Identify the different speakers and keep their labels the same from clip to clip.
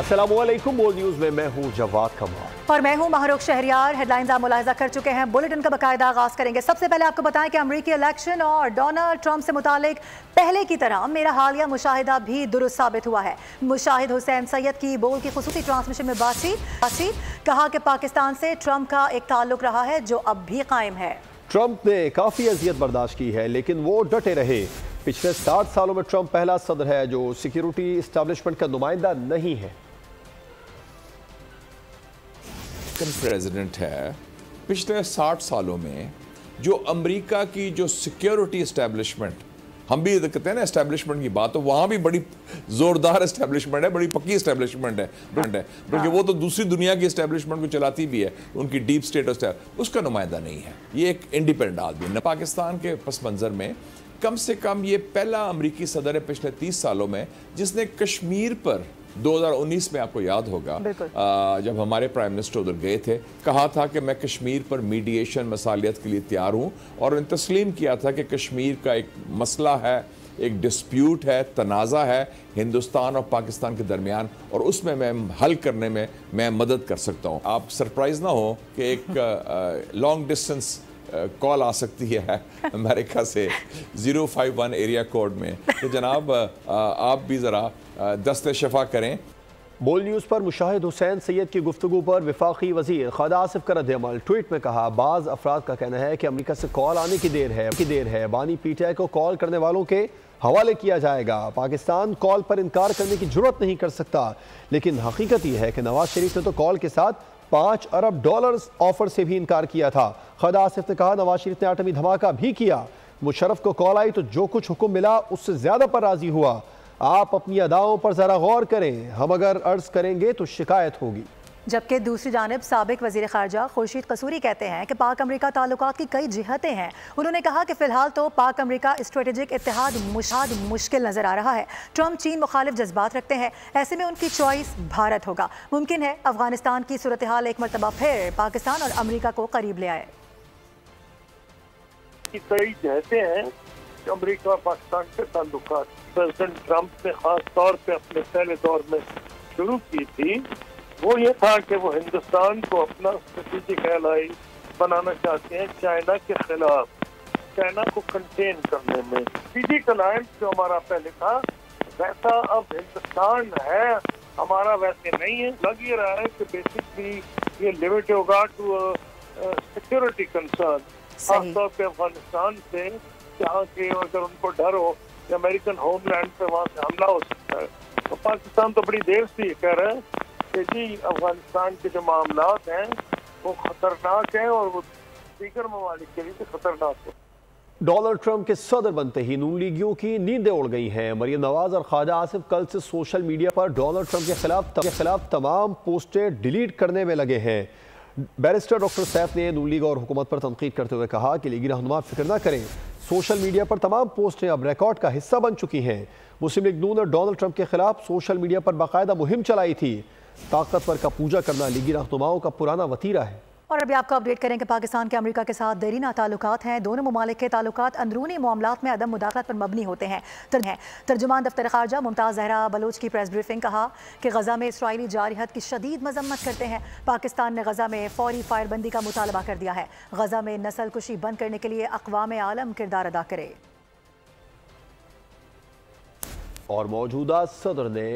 Speaker 1: अस्सलामुअलैकुम। बोल न्यूज में मैं हूं जवाद कमाल
Speaker 2: और मैं हूं महरूख शहरियार। हेडलाइंस आप मुलाहिजा कर चुके हैं, बुलेटिन का बाकायदा आगाज करेंगे। सबसे पहले आपको बताएं कि अमरीकी इलेक्शन और डोनाल्ड ट्रंप से मुतालिक पहले की तरह मेरा हालिया मुशाहिदा भी दुरुस्त साबित हुआ है। मुशाहिद हुसैन सैयद की बोल की खुसूसी ट्रांसमिशन में बातचीत कहा कि पाकिस्तान से ट्रंप का एक ताल्लुक रहा है जो अब भी कायम है।
Speaker 1: ट्रंप ने काफी अजियत बर्दाश्त की है लेकिन वो डटे रहे। पिछले 60 सालों में ट्रंप पहला सदर है जो सिक्योरिटी एस्टेब्लिशमेंट का नुमाइंदा नहीं है।
Speaker 3: प्रेसिडेंट है पिछले 60 सालों में जो अमेरिका की जो सिक्योरिटी एस्टेब्लिशमेंट, हम भी कहते हैं ना एस्टेब्लिशमेंट की बात, तो वहाँ भी बड़ी ज़ोरदार एस्टेब्लिशमेंट है, बड़ी पक्की एस्टेब्लिशमेंट है क्योंकि वो तो दूसरी दुनिया की एस्टेब्लिशमेंट को चलाती भी है, उनकी डीप स्टेट उसका नुमाइंदा नहीं है। ये एक इंडिपेंडेंट आदमी है। पाकिस्तान के पस मंज़र में कम से कम ये पहला अमरीकी सदर है पिछले 30 सालों में जिसने कश्मीर पर 2019 में, आपको याद होगा जब हमारे प्राइम मिनिस्टर उधर गए थे, कहा था कि मैं कश्मीर पर मीडिएशन मसालियत के लिए तैयार हूँ और उन्होंने तस्लीम किया था कि कश्मीर का एक मसला है, एक डिस्प्यूट है, तनाज़ा है हिंदुस्तान और पाकिस्तान के दरमियान, और उसमें मैं हल करने में मैं मदद कर सकता हूँ। आप सरप्राइज ना हो कि एक लॉन्ग डिस्टेंस कॉल आ सकती है अमेरिका से 051 एरिया कोड में, तो जनाब आप भी ज़रा दस्ते शफा करें।
Speaker 1: बोल न्यूज़ पर मुशाहिद हुसैन सैयद की गुफ्तगू पर वफाकी वज़ीर ख़ालिद आसिफ का रद्द-ए-अमल। ट्वीट में कहा, बाज़ अफराद का कहना है कि अमेरिका से कॉल आने की देर है। बानी पीटीआई को कॉल करने वालों के हवाले किया जाएगा। पाकिस्तान कॉल पर इनकार करने की जुर्रत नहीं कर सकता, लेकिन हकीकत यह है कि नवाज शरीफ ने तो कॉल के साथ $5 अरब ऑफर से भी इनकार किया था। ख़ालिद आसिफ ने कहा, नवाज शरीफ ने आटमी धमाका भी किया। मुशर्रफ को कॉल आई तो जो कुछ हुक्म मिला उससे ज्यादा पर राजी हुआ। आप अपनी अदाओं पर जरा गौर करें, हम अगर अर्ज करेंगे तो शिकायत होगी।
Speaker 2: जबकि दूसरी जानिब साबिक वज़ीर ख़ारजा खुर्शीद कसूरी कहते हैं कि पाक अमरीका ताल्लुकात की कई जिहतें हैं। उन्होंने कहा कि फ़िलहाल तो पाक अमरीका स्ट्रेटेजिक इत्तेहाद मुश्किल नज़र आ रहा है। ट्रंप चीन मुखालिफ जज्बात रखते हैं, ऐसे में उनकी चॉइस भारत होगा। मुमकिन है अफगानिस्तान की सूरत हाल एक मरतबा फिर पाकिस्तान और अमरीका को करीब ले आए।
Speaker 4: कई जिहतें हैं अमरीका और पाकिस्तान के ताल्लुकात प्रेसिडेंट ट्रंप ने खास तौर पे अपने पहले दौर में शुरू की थी, वो ये था कि वो हिंदुस्तान को अपना स्ट्रेटेजिक एलाई बनाना चाहते हैं चाइना के खिलाफ, चाइना को कंटेन करने में। स्ट्रेटेजिक अलायंस जो हमारा पहले था वैसा अब हिंदुस्तान है हमारा वैसे नहीं है। लग ये रहा है कि बेसिकली ये लिमिट होगा टू सिक्योरिटी कंसर्न, खासतौर पे अफगानिस्तान से, जहाँ के अगर उनको डर हो कि अमेरिकन होमलैंड पे वहाँ से हमला हो सकता है। तो पाकिस्तान तो बड़ी देर से ये कह रहा है कि जी अफगानिस्तान के जो मामलात हैं वो खतरनाक हैं और वो दीगर ममालिक के लिए भी खतरनाक है।
Speaker 1: डोनाल्ड ट्रंप के सदर बनते ही नून लीगियों की नींदें उड़ गई हैं। मरियम नवाज और ख्वाजा आसिफ कल से सोशल मीडिया पर डोनाल्ड ट्रंप के खिलाफ तमाम पोस्टें डिलीट करने में लगे हैं। बैरिस्टर डॉक्टर सैफ ने नून लीग और हुकूमत पर तनकीद करते हुए कहा कि लीगी रहनुमा फिक्र न करें, सोशल मीडिया पर तमाम पोस्टें अब रिकॉर्ड का हिस्सा बन चुकी हैं। मुस्लिम लीग नून ने डोनाल्ड ट्रंप के खिलाफ सोशल मीडिया पर बाकायदा मुहिम चलाई थी। ताकतवर का पूजा करना लीगी रहनुमाओं का पुराना वतीरा है। और
Speaker 2: अभी आपको अपडेट करें कि पाकिस्तान के अमेरिका के साथ देरीना ताल्लुकात हैं। दोनों ममालिक के ताल्लुकात अंदरूनी मामलात में अदम मुदाखलत पर मबनी होते हैं। तर्जुमान दफ्तर ख़ारजा मुमताज़ ज़हरा बलोच की प्रेस ब्रीफिंग कहा कि गज़ा में इसराइली जारहत की शदीद मजम्मत करते हैं। पाकिस्तान ने गज़ा में फौरी फायरबंदी का मुतालबा कर दिया है। गज़ा में नस्ल कुशी बंद करने के लिए अक़वाम आलम किरदार अदा करे।
Speaker 1: और मौजूदा सदर ने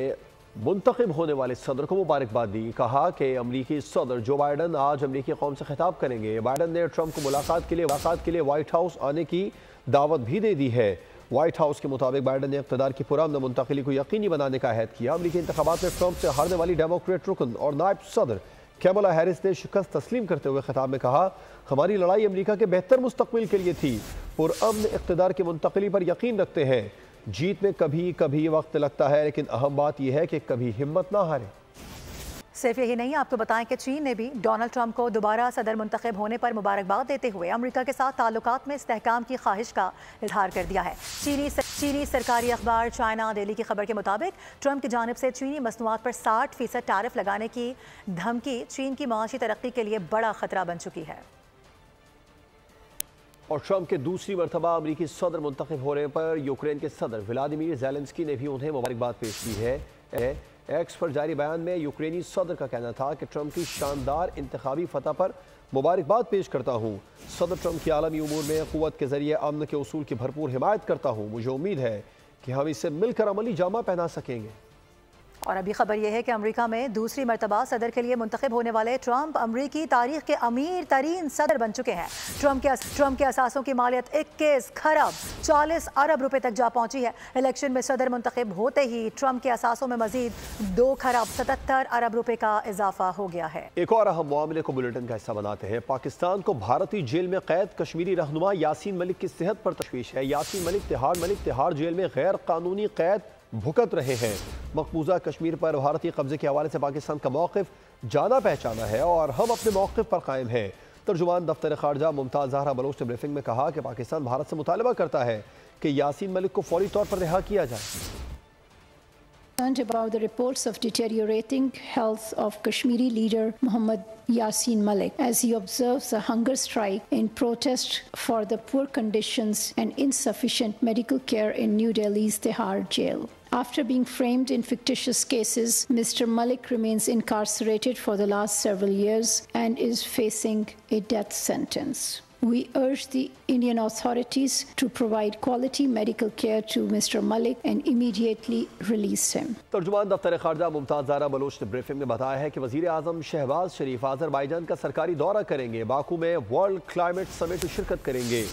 Speaker 1: मुंतखब होने वाले सदर को मुबारकबाद दी। कहा कि अमरीकी सदर जो बाइडन आज अमरीकी कौम से खिताब करेंगे। बाइडन ने ट्रंप को मुलाकात के लिए व्हाइट हाउस आने की दावत भी दे दी है। व्हाइट हाउस के मुताबिक बाइडन ने इक़्तिदार की पुरअमन मुंतकिली को यकीनी बनाने का अहद किया। अमरीकी इंतखाबात में ट्रंप से हारने वाली डेमोक्रेट रुकन और नायब सदर कैमला हैरिस ने शिकस्त तस्लीम करते हुए खिताब में कहा, हमारी लड़ाई अमरीका के बेहतर मुस्तकबिल के लिए थी। पुरअमन इक़्तिदार की मुंतकिली पर यकीन रखते हैं। जीत में कभी कभी वक्त लगता है, लेकिन अहम बात यह है कि कभी हिम्मत ना हारे।
Speaker 2: सिर्फ यही नहीं, आपको बताएं कि चीन ने भी डोनाल्ड ट्रंप को दोबारा सदर मुंतखब होने पर मुबारकबाद देते हुए अमेरिका के साथ ताल्लुकात में इस्तेहकाम की ख्वाहिश का इजहार कर दिया है। चीनी सरकारी अखबार चाइना डेली की खबर के मुताबिक ट्रंप की जानिब से चीनी मसनूआत पर 60% टैरिफ लगाने की धमकी चीन की माशी तरक्की के लिए बड़ा खतरा बन चुकी है।
Speaker 1: और ट्रंप के दूसरी मरतबा अमरीकी सदर मुंतखब होने पर यूक्रेन के सदर व्लादिमीर ज़ेलेंस्की ने भी उन्हें मुबारकबाद पेश की है। ایکس پر جاری بیان میں یوکرینی صدر کا کہنا تھا کہ ٹرمپ کی شاندار انتخابی فتح پر مبارکباد پیش کرتا ہوں۔ صدر ٹرمپ کی عالمی امور میں قوت کے ذریعے امن کے اصول کی بھرپور حمایت کرتا ہوں۔ مجھے امید ہے کہ ہم اسے مل کر عملی جامہ پہنا سکیں گے۔
Speaker 2: اور ابھی خبر یہ ہے کہ امریکہ میں دوسری مرتبہ صدر کے لیے منتخب ہونے والے ٹرمپ امریکی تاریخ کے امیر ترین صدر بن چکے ہیں۔ ٹرمپ کے اثاثوں کی مالیت 21 کھرب 40 ارب روپے تک جا پہنچی ہے۔ الیکشن میں صدر منتخب ہوتے ہی ٹرمپ کے اثاثوں میں مزید 2 کھرب 77 ارب روپے کا اضافہ ہو گیا ہے۔
Speaker 1: ایک اور اہم معاملے کو بلیٹن کا حصہ بناتے ہیں۔ پاکستان کو بھارتی جیل میں قید کشمیری رہنما یاسین ملک کی صحت پر تشویش ہے۔ یاسین ملک تہاڑ جیل میں غیر قانونی قید بھگت رہے ہیں۔ مقبوضہ کشمیر پر بھارتی قبضے کے حوالے سے پاکستان کا موقف جانا پہچانا ہے اور ہم اپنے موقف پر قائم ہیں۔ ترجمان دفتر خارجہ ممتاز زہرا بلوچ نے بریفنگ میں کہا کہ پاکستان بھارت سے مطالبہ کرتا ہے کہ یاسین ملک کو فوری طور پر رہا کیا جائے۔
Speaker 5: About the reports of deteriorating health of Kashmiri leader Muhammad Yassin Malik as he observes a hunger strike in protest for the poor conditions and insufficient medical care in New Delhi's Tihar jail. After being framed in fictitious cases, Mr. Malik remains incarcerated for the last several years and is facing a death sentence. We urge the Indian authorities to provide quality medical care to Mr. Malik and immediately release him.
Speaker 1: ترجمان دفتر خارجہ ممتاز زہرا بلوچ نے briefing میں بتایا ہے کہ وزیر اعظم شہباز شریف آذربائیجان کا سرکاری دورہ کریں گے۔ باکو میں ورلڈ کلائمیٹ سمٹ شرکت کریں گے۔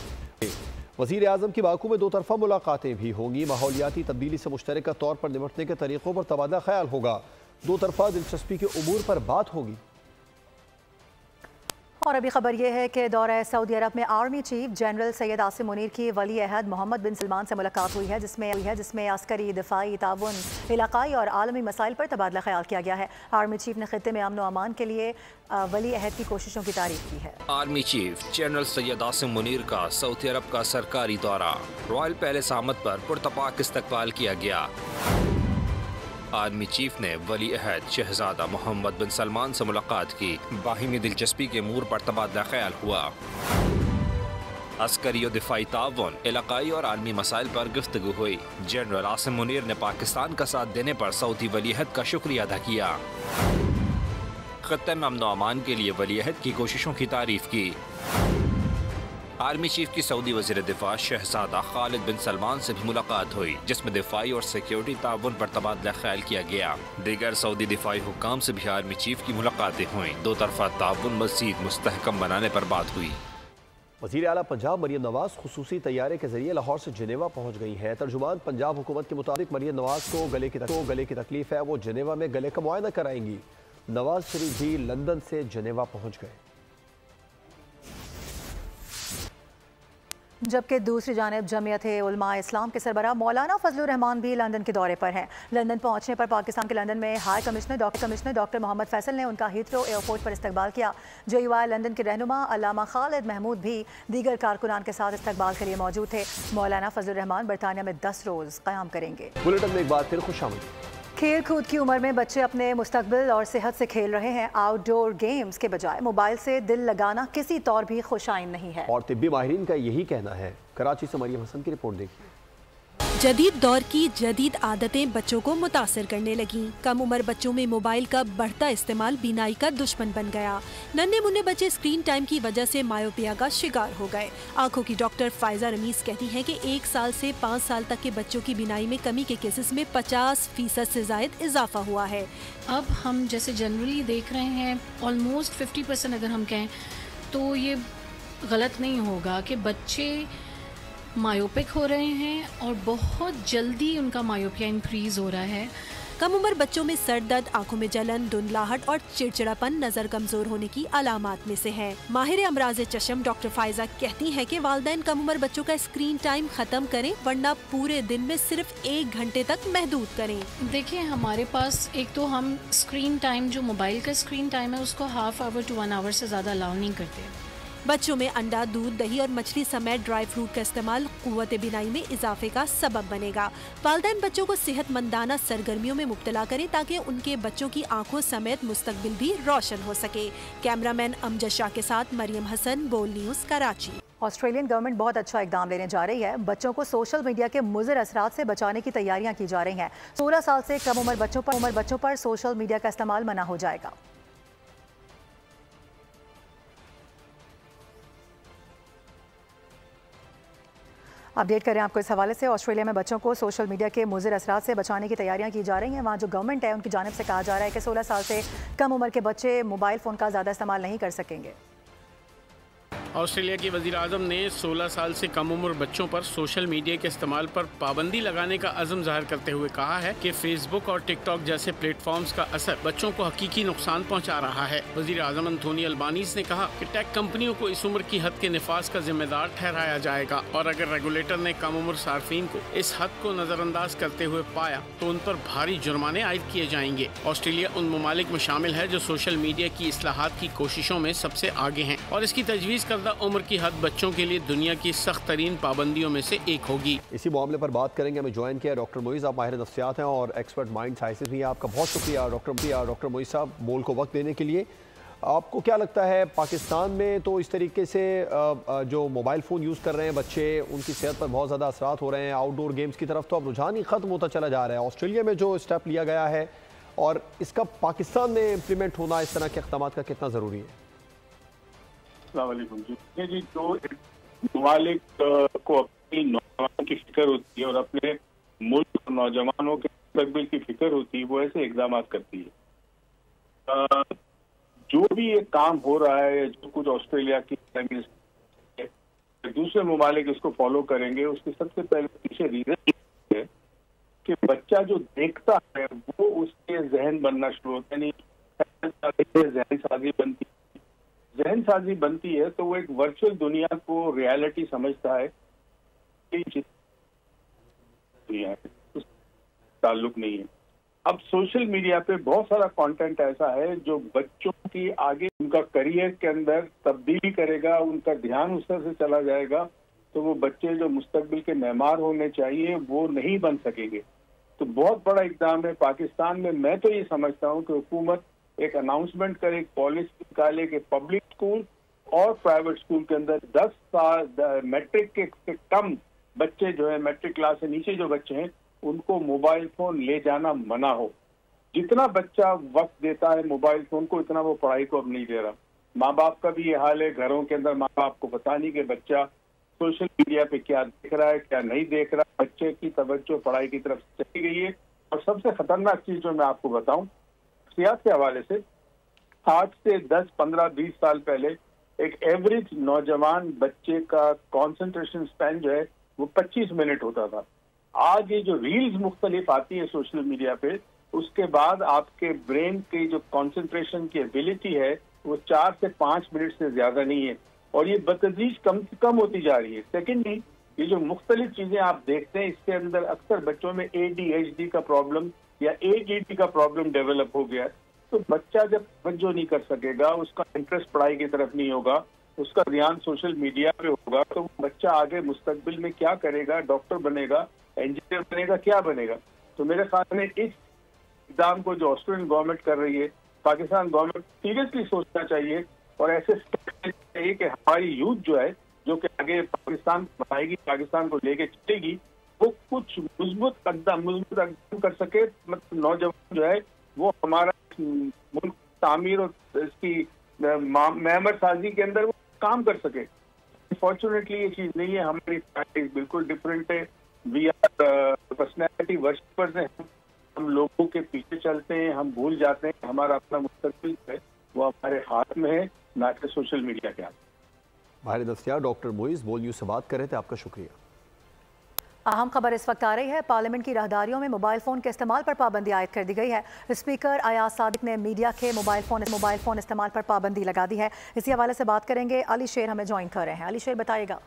Speaker 1: وزیر اعظم کی باکو میں 2 طرفہ ملاقاتیں بھی ہوں گی۔ ماحولیاتی تبدیلی سے مشترکہ طور پر نمٹنے کے طریقوں پر تبادلہ خیال ہوگا۔ 2 طرفہ دلچسپی کے امور پر بات ہوگی۔
Speaker 2: اور ابھی خبر یہ ہے کہ دورہ سعودی عرب میں army chief general Syed Asim Munir کی ولی عہد محمد بن سلمان سے ملاقات ہوئی ہے جس میں عسکری، دفاعی تعاون، علاقائی اور عالمی مسائل پر تبادلہ خیال کیا گیا ہے۔ آرمی چیف نے خطے میں امن و امان کے لیے ولی عہد کی کوششوں کی تعریف کی ہے۔
Speaker 6: Army chief general Syed Asim Munir کا سعودی عرب کا سرکاری دورہ، رائل پیلس آمد پر پرتپاک استقبال کیا گیا۔ آرمی چیف نے ولی عہد شہزادہ محمد بن سلمان سے ملاقات کی۔ باہمی دلچسپی کے امور پر تبادلہ خیال ہوا۔ عسکری و دفاعی تعاون، علاقائی اور عالمی مسائل پر گفتگو ہوئی۔ جنرل عاصم منیر نے پاکستان کا ساتھ دینے پر سعودی ولی عہد کا شکریہ ادا کیا۔ خطے میں امن و امان کے لیے ولی عہد کی کوششوں کی تعریف کی۔ آرمی چیف کی سعودی وزیر دفاع شہزادہ خالد بن سلمان سے بھی ملاقات ہوئی، جس میں دفاعی اور سیکیورٹی تعاون پر تبادلہ خیال کیا گیا۔ دیگر سعودی دفاعی حکام سے بھی آرمی چیف کی ملاقاتیں ہوئیں۔ 2 طرفہ تعاون مزید مستحکم بنانے پر بات ہوئی۔
Speaker 1: وزیر اعلیٰ پنجاب مریم نواز خصوصی طیارے کے ذریعے لاہور سے جنیوا پہنچ گئی ہیں۔ ترجمان پنجاب حکومت کے مطابق مریم نواز کو گلے کی تکلیف ہے، وہ جنیوا میں گلے کا معائنہ کرائیں گی۔ نواز شریف بھی لندن سے جنیوا پہنچ گئے۔
Speaker 2: جبکہ دوسری جانب جمعیت علماء اسلام کے سربراہ مولانا فضل الرحمان بھی لندن کے دورے پر ہیں۔ لندن پہنچنے پر پاکستان کے لندن میں ہائی کمشنر ڈاکٹر محمد فیصل نے ان کا ہیتھرو ایئرپورٹ پر استقبال کیا۔ JUI لندن کے رہنما علامہ خالد محمود بھی دیگر کارکنان کے ساتھ استقبال کے لیے موجود تھے۔ مولانا فضل الرحمان برطانیہ میں 10 روز قیام کریں گے۔
Speaker 1: بلیٹن میں ایک بار پھر خوش آمدید۔
Speaker 2: کھیل کود کی عمر میں بچے اپنے مستقبل اور صحت سے کھیل رہے ہیں۔ آؤٹ ڈور گیمز کے بجائے موبائل سے دل لگانا کسی طور بھی خوشائن نہیں ہے،
Speaker 1: اور طبی ماہرین کا یہی کہنا ہے۔ کراچی سے مریم حسن کی رپورٹ دیکھیے۔
Speaker 7: جدید دور کی جدید عادتیں بچوں کو متاثر کرنے لگیں۔ کم عمر بچوں میں موبائل کا بڑھتا استعمال بینائی کا دشمن بن گیا۔ ننھے منھے بچے اسکرین ٹائم کی وجہ سے مایوپیا کا شکار ہو گئے۔ آنکھوں کی ڈاکٹر فائزہ رمیز کہتی ہیں کہ 1 سال سے 5 سال تک کے بچوں کی بینائی میں کمی کے کیسز میں 50% سے زائد اضافہ ہوا ہے۔
Speaker 8: اب ہم جیسے جنرلی دیکھ رہے ہیں آلموسٹ 50% اگر ہم کہیں تو یہ غلط نہیں ہوگا کہ بچے مایوپک ہو رہے ہیں اور بہت جلدی ان کا مایوپیا انکریز ہو رہا ہے۔
Speaker 7: کم عمر بچوں میں سر درد، آنکھوں میں جلن، دھندلاہٹ اور چڑچڑاپن نظر کمزور ہونے کی علامات میں سے ہے۔ ماہر امراض چشم ڈاکٹر فائزہ کہتی ہیں کہ والدین کم عمر بچوں کا اسکرین ٹائم ختم کریں، ورنہ پورے دن میں صرف 1 گھنٹے تک محدود کریں۔
Speaker 8: دیکھیں ہمارے پاس ایک تو ہم اسکرین ٹائم جو موبائل کا اسکرین ٹائم ہے اس کو ½ آور to 1 آور سے زیادہ الاؤ نہیں کرتے۔
Speaker 7: بچوں میں انڈا، دودھ، دہی اور مچھلی سمیت ڈرائی فروٹ کا استعمال قوت بینائی میں اضافے کا سبب بنے گا۔ والدین بچوں کو صحت مندانہ سرگرمیوں میں مبتلا کریں تاکہ ان کے بچوں کی آنکھوں سمیت مستقبل بھی روشن ہو سکے۔ کیمرہ مین امجد شاہ کے ساتھ مریم حسن، بول نیوز، کراچی۔
Speaker 2: ऑस्ट्रेलियन गवर्नमेंट बहुत अच्छा इकदाम लेने जा रही है। बच्चों को सोशल मीडिया के मुज़र असरात से बचाने की तैयारियां की जा रही हैं। 16 साल से कम उम्र बच्चों पर सोशल मीडिया का इस्तेमाल मना हो जाएगा। अपडेट करें आपको इस हवाले से। ऑस्ट्रेलिया में बच्चों को सोशल मीडिया के मुज़र असरात से बचाने की तैयारियां की जा रही हैं। वहाँ जो गवर्नमेंट है उनकी जानिब से कहा जा रहा है कि 16 साल से कम उम्र के बच्चे मोबाइल फ़ोन का ज़्यादा इस्तेमाल नहीं कर सकेंगे।
Speaker 9: ऑस्ट्रेलिया की वज़ीर-ए-आज़म ने 16 साल से कम उम्र बच्चों पर सोशल मीडिया के इस्तेमाल पर पाबंदी लगाने का अज़म ज़ाहिर करते हुए कहा है कि फेसबुक और टिकटॉक जैसे प्लेटफॉर्म्स का असर बच्चों को हकीकी नुकसान पहुंचा रहा है। वज़ीर-ए-आज़म एंथोनी अल्बानीज़ ने कहा कि टेक कंपनियों को इस उम्र की हद के निफाज का जिम्मेदार ठहराया जाएगा और अगर रेगुलेटर ने कम उम्र सार्फिन को इस हद को नज़रअंदाज करते हुए पाया तो उन पर भारी जुर्माने आयद किए जाएंगे। ऑस्ट्रेलिया उन ममालिक में शामिल है जो सोशल मीडिया की इस्लाहात की कोशिशों में सबसे आगे हैं और इसकी तजवीज़ करदा उम्र की हद बच्चों के लिए दुनिया की सख्त तरीन पाबंदियों में से एक होगी।
Speaker 1: इसी मामले पर बात करेंगे। हमें ज्वाइन किया डॉक्टर मोइज़, आप माहिर नफ्सियात हैं और एक्सपर्ट माइंड साइंसेस भी हैं। आपका बहुत शुक्रिया डॉक्टर मोइज़ साहब बोल को वक्त देने के लिए। आपको क्या लगता है पाकिस्तान में तो इस तरीके से जो मोबाइल फ़ोन यूज़ कर रहे हैं बच्चे, उनकी सेहत पर बहुत ज़्यादा असरात हो रहे हैं। आउटडोर गेम्स की तरफ तो अब रुझान ही ख़त्म होता चला जा रहा है। ऑस्ट्रेलिया में जो स्टेप लिया गया है और इसका पाकिस्तान में इम्प्लीमेंट होना इस तरह के इक़दाम का कितना ज़रूरी है?
Speaker 10: जी, जो ममालिक को अपनी नौजवानों की फिक्र होती है और अपने मुल्क और नौजवानों के मुस्तकबिल की फिक्र होती है, वो ऐसे इकदाम करती है। जो भी ये काम हो रहा है, जो कुछ ऑस्ट्रेलिया की दूसरे ममालिक इसको फॉलो करेंगे, उसके सबसे पहले पीछे रीजन है कि बच्चा जो देखता है वो उसके जहन बनना शुरू होता है। जहन साजी बनती है तो वो एक वर्चुअल दुनिया को रियलिटी समझता है कि दुनिया है, उसका ताल्लुक नहीं है। अब सोशल मीडिया पे बहुत सारा कंटेंट ऐसा है जो बच्चों की आगे उनका करियर के अंदर तब्दीली करेगा, उनका ध्यान उस तरह से चला जाएगा तो वो बच्चे जो मुस्तकबिल के मेहमान होने चाहिए वो नहीं बन सकेंगे। तो बहुत बड़ा इक़दाम है पाकिस्तान में। मैं तो ये समझता हूँ कि हुकूमत एक अनाउंसमेंट करे, एक पॉलिसी निकाले कि पब्लिक स्कूल और प्राइवेट स्कूल के अंदर 10 साल मैट्रिक के कम बच्चे जो है, मैट्रिक क्लास से नीचे जो बच्चे हैं, उनको मोबाइल फोन ले जाना मना हो। जितना बच्चा वक्त देता है मोबाइल फोन को, इतना वो पढ़ाई को अब नहीं दे रहा। माँ बाप का भी ये हाल है, घरों के अंदर माँ बाप को पता नहीं कि बच्चा सोशल मीडिया पे क्या देख रहा है, क्या नहीं देख रहा। बच्चे की तवज्जो पढ़ाई की तरफ चली गई है। और सबसे खतरनाक चीज जो मैं आपको बताऊं, सियासत के हवाले से, आज से 10, 15, 20 साल पहले एक एवरेज नौजवान बच्चे का कंसंट्रेशन स्पैन जो है वो 25 मिनट होता था। आज ये जो रील्स मुख्तलिफ आती है सोशल मीडिया पे, उसके बाद आपके ब्रेन की जो कंसंट्रेशन की एबिलिटी है वो 4 से 5 मिनट से ज्यादा नहीं है और ये बतदरीज कम होती जा रही है। सेकेंडली, ये जो मुख्तलिफ चीजें आप देखते हैं, इसके अंदर अक्सर बच्चों में ADHD का प्रॉब्लम या ADD का प्रॉब्लम डेवलप हो गया। तो बच्चा जब तवज्जो नहीं कर सकेगा, उसका इंटरेस्ट पढ़ाई की तरफ नहीं होगा, उसका ध्यान सोशल मीडिया पे होगा, तो बच्चा आगे मुस्तकबिल में क्या करेगा? डॉक्टर बनेगा, इंजीनियर बनेगा, क्या बनेगा? तो मेरे ख्याल में इस इक़दाम को जो ऑस्ट्रेलियन गवर्नमेंट कर रही है, पाकिस्तान गवर्नमेंट सीरियसली सोचना चाहिए और ऐसे चाहिए कि हमारी यूथ जो है, जो कि आगे पाकिस्तान बनाएगी, पाकिस्तान को लेके चलेगी, वो कुछ मजबूत कदम कर सके। मतलब नौजवान जो है वो हमारा मुल्क तामीर और इसकी मेमर साजी के अंदर वो काम कर सके। अनफॉर्चुनेटली ये चीज नहीं है। हमारी प्रैक्टिस बिल्कुल डिफरेंट है। वी आर पर्सनैलिटी वर्शिपर्स हैं। हम लोगों के पीछे चलते हैं, हम भूल जाते हैं हमारा अपना मुस्तकबिल है वो हमारे हाथ में है, ना कि सोशल मीडिया के हाथ।
Speaker 1: माहिर नफ्सियात डॉक्टर मोइज़ बोल न्यूज़ से बात कर रहे थे, आपका शुक्रिया।
Speaker 2: अहम खबर इस वक्त आ रही है। पार्लियामेंट की राहदारियों में मोबाइल फ़ोन के इस्तेमाल पर पाबंदी आयद कर दी गई है। स्पीकर अयाज सादिक ने मीडिया के मोबाइल फ़ोन इस्तेमाल पर पाबंदी लगा दी है। इसी हवाले से बात करेंगे। अली शेर हमें ज्वाइन कर रहे हैं। अली शेर, बताइएगा।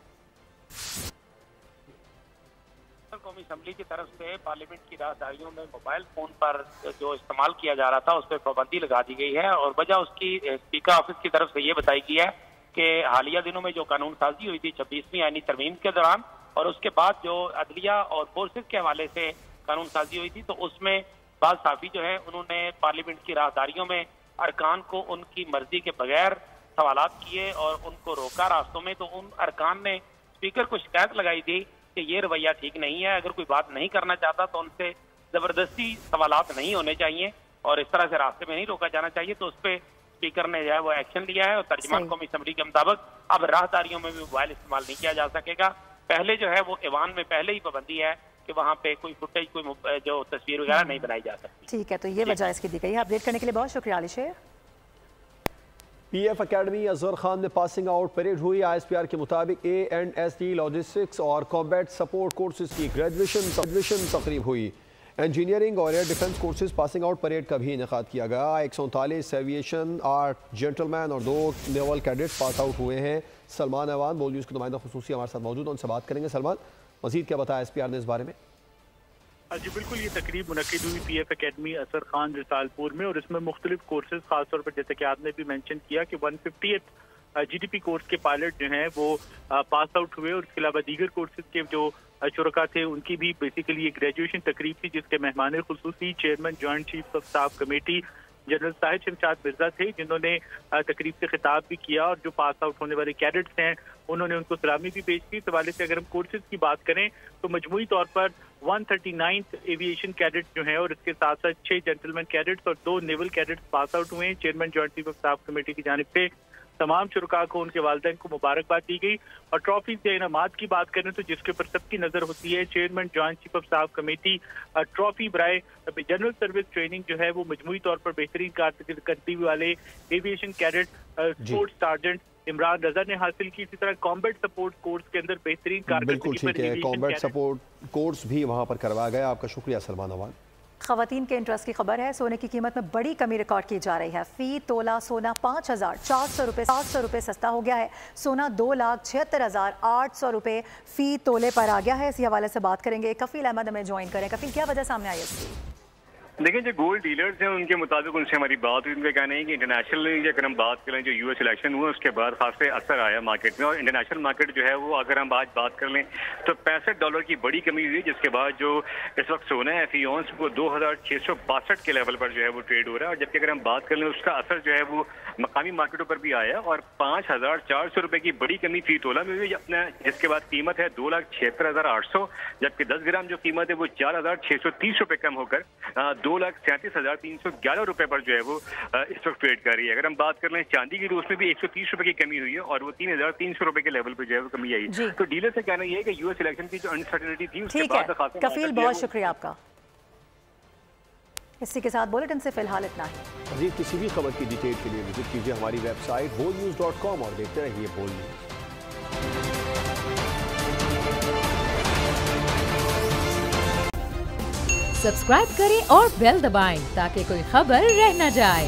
Speaker 11: कौमी असम्बली की तरफ से पार्लियामेंट की राहदारियों में मोबाइल फ़ोन पर जो इस्तेमाल किया जा रहा था उस पर पाबंदी लगा दी गई है और वजह उसकी स्पीकर ऑफिस की तरफ से ये बताई गई है कि हालिया दिनों में जो कानून साजी हुई थी 26वीं आईनी तरमीम के दौरान और उसके बाद जो अदलिया और फोर्सेस के हवाले से कानून साजी हुई थी, तो उसमें बाज़ साफ़ी जो है उन्होंने पार्लियामेंट की राहदारियों में अरकान को उनकी मर्जी के बगैर सवालात किए और उनको रोका रास्तों में, तो उन अरकान ने स्पीकर को शिकायत लगाई थी कि ये रवैया ठीक नहीं है, अगर कोई बात नहीं करना चाहता तो उनसे जबरदस्ती सवालात नहीं होने चाहिए और इस तरह से रास्ते में नहीं रोका जाना चाहिए। तो उस पर स्पीकर ने जो है वो एक्शन लिया है और तर्जुमान कौमी असम्बली के मुताबिक अब राहदारियों में भी मोबाइल इस्तेमाल नहीं किया जा सकेगा। पहले जो है वो ऐवान में पहले ही पाबंदी है कि वहाँ पे कोई फुटेज, कोई जो तस्वीर वगैरह नहीं बनाई जा सकती।
Speaker 2: ठीक है, तो ये वजह इसकी दी गई है। अपडेट करने के लिए बहुत शुक्रिया अली शेर।
Speaker 1: PF अकेडमी अजहर खान में पासिंग आउट परेड हुई। ISPR के मुताबिक A&SD लॉजिस्टिक्स और कॉम्बैट सपोर्ट कोर्सेज की ग्रेजुएशन तकरीब हुई। इंजीनियरिंग और air defence courses passing out parade का भी इनेकाद किया गया। 139 एविएशन आर्ट जेंटलमैन और 2 नेवल कैडेट्स पास आउट हुए हैं। सलमान अवान बोल न्यूज़ के नुमाइंदा खुसूसी हमारे साथ मौजूद हैं, उनसे बात करेंगे। सलमान, मजीद क्या बताया ISPR ने इस बारे में?
Speaker 12: जी बिल्कुल, ये तकरीब मुनक्किद हुई PF अकेडमी असर खान रिसालपुर में और इसमें मुख्तलिफ कोर्सेज, खासतौर पर जैसे कि आपने भी मेंशन किया कि 150th GDP कोर्स के पायलट जो हैं वो पास आउट हुए और इसके अलावा दीगर कोर्सेज के जो शुरका थे उनकी भी बेसिकली एक ग्रेजुएशन तकरीब थी, जिसके मेहमान खुसूसी chairman joint chief of staff committee general साहिब शमशाद मिर्जा थे, जिन्होंने तकरीब से खिताब भी किया और जो पास आउट होने वाले कैडेट्स हैं उन्होंने उनको सलामी भी पेश की। इस हवाले से अगर हम कोर्सेज की बात करें तो मजमूई तौर पर 139 एविएशन कैडेट्स जो हैं और इसके साथ साथ 6 जेंटलमैन कैडेट्स और 2 नेवल कैडेट्स पास आउट हुए हैं। Chairman joint chief of staff committee की जानिब से तमाम शुरका को, उनके वालिदैन को मुबारकबाद दी गई। और ट्रॉफी या इनामात की बात करें तो जिसके ऊपर सबकी नजर होती है, chairman joint chief of staff committee trophy बराए जनरल सर्विस ट्रेनिंग जो है वो मजमूई तौर पर बेहतरीन कारकर्दगी वाले aviation cadet sports sergeant Imran Raza ने हासिल की। इसी तरह कॉम्बैट सपोर्ट कोर्स के अंदर बेहतरीन कारकर्दगी पर
Speaker 1: कॉम्बैट सपोर्ट कोर्स भी वहाँ पर करवाया गया। आपका शुक्रिया सलमान अवान।
Speaker 2: खवातीन के इंटरेस्ट की खबर है। सोने की कीमत में बड़ी कमी रिकॉर्ड की जा रही है। फी तोला सोना 5,400 रुपये 700 रुपये सस्ता हो गया है। सोना 2,76,800 रुपये फी तोले पर आ गया है। इसी हवाले से बात करेंगे। कफील अहमद हमें ज्वाइन करें। कफील, क्या वजह सामने आई है इसकी?
Speaker 13: देखिए, जो गोल्ड डीलर्स हैं उनके मुताबिक उनसे हमारी बात हुई, उनका कहना है कि इंटरनेशनली अगर हम बात करें जो US इलेक्शन हुआ उसके बाद खासे असर आया मार्केट में और इंटरनेशनल मार्केट जो है वो अगर हम आज बात कर लें तो $65 की बड़ी कमी हुई, जिसके बाद जो इस वक्त सोना है फी औंस वो 2,662 के लेवल पर जो है वो ट्रेड हो रहा है। और जबकि अगर हम बात कर लें उसका असर जो है वो मकामी मार्केटों पर भी आया और 5,400 रुपये की बड़ी कमी फी तोला में हुई, अपना जिसके बाद कीमत है 2,76,800, जबकि 10 ग्राम जो कीमत है वो 4,630 रुपये कम होकर 2,37,311 रुपए पर जो है वो इस वक्त ट्रेड कर रही है। अगर हम बात कर लें चांदी की, तो उसमें भी 130 रुपए की कमी हुई है और वो 3,300 रुपए के लेवल पर जो है वो कमी आई। तो डीलर से कहना यह है कि US इलेक्शन की जो अनसर्टेनिटी थी उसके बाद
Speaker 2: कफील, बहुत शुक्रिया आपका। इसी के साथ बुलेटिन से फिलहाल इतना ही।
Speaker 1: मज़ीद किसी भी खबर की डिटेल के लिए विजिट कीजिए हमारी वेबसाइट wholenews.com और देखते रहिए बोल न्यूज़।
Speaker 14: सब्सक्राइब करें और बेल दबाएं ताकि कोई खबर रह न जाए।